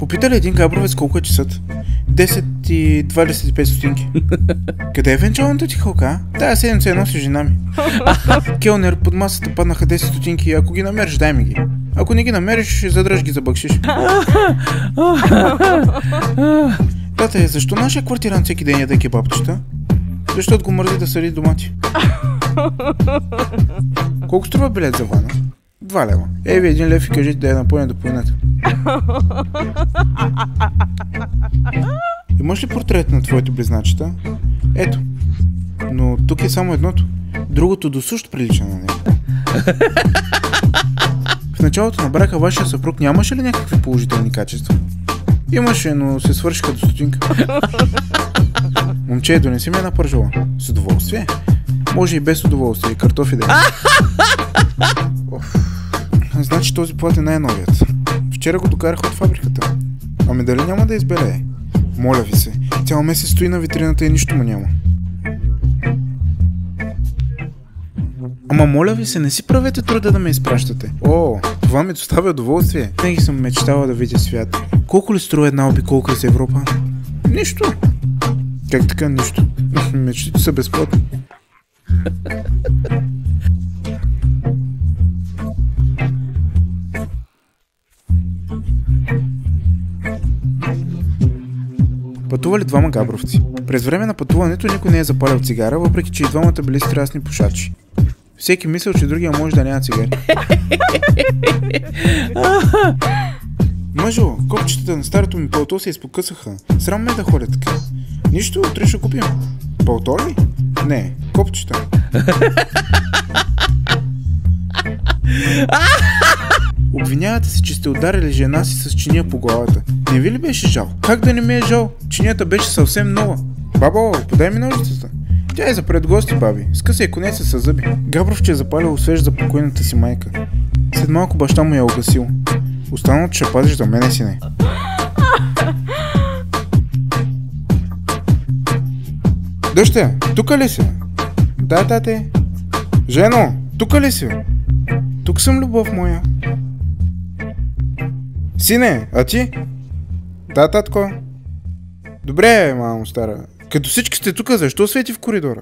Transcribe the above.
Попита ли един габровец колко е часът? 10 и 25 стотинки. Къде е венчалната ти халка? Тая седмица я носи жена ми. Келнер, под масата паднаха 10 стотинки, ако ги намериш, дай ми ги. Ако не ги намериш, задръж ги за бъкшиш. Тате, защо нашия квартирант всеки ден яде кебабчета? Защото го мързи да съди домати. Колко струва билет за вана? 2 лева. Ей ви 1 лев и кажете да я напълня до половината. Имаш ли портрет на твоите близначета? Ето. Но тук е само едното. Другото до също прилича на него. В началото на брака вашия съпруг нямаше ли някакви положителни качества? Имаше, но се свършиха до стотинка. Момче, донеси ми една пържола. С удоволствие? Може и без удоволствие. Картофи да е. Значи този плат е най-новият. Вчера го докарах от фабриката. Ами дали няма да избелее? Моля ви се. Цял месец стои на витрината и нищо му няма. Ама моля ви се, не си правете труда да ме изпращате. О, това ми доставя удоволствие. Винаги съм мечтала да видя свят. Колко ли струва една обиколка из Европа? Нищо. Как така нищо? Мечтите са безплатни. Пътували двама габровци. През време на пътуването никой не е запалил цигара, въпреки че и двамата били страстни пушачи. Всеки мисъл, че другия може да няма цигари. Мъжо, копчетата на старото ми пълто се изпокъсаха. Срам ме да ходя така. Нищо, утре ще купим. Пълто ли? Не, копчета. Обвинявате се, че сте ударили жена си с чиния по главата. Не ви ли беше жал? Как да не ми е жал? Чинията беше съвсем нова. Бабо, подай ми ножицата. Тя е за пред гости, баби. Скъсай конеца със зъби. Габровче е запалил свеж за покойната си майка. След малко баща му я огасил. Останалото ще пазиш за мене, сине. Дъща, тука ли си? Да, тате. Жено, тука ли си? Тук съм, любов моя. Сине, а ти? Да, татко. Добре, мамо стара. Като всички сте тука, защо свети в коридора?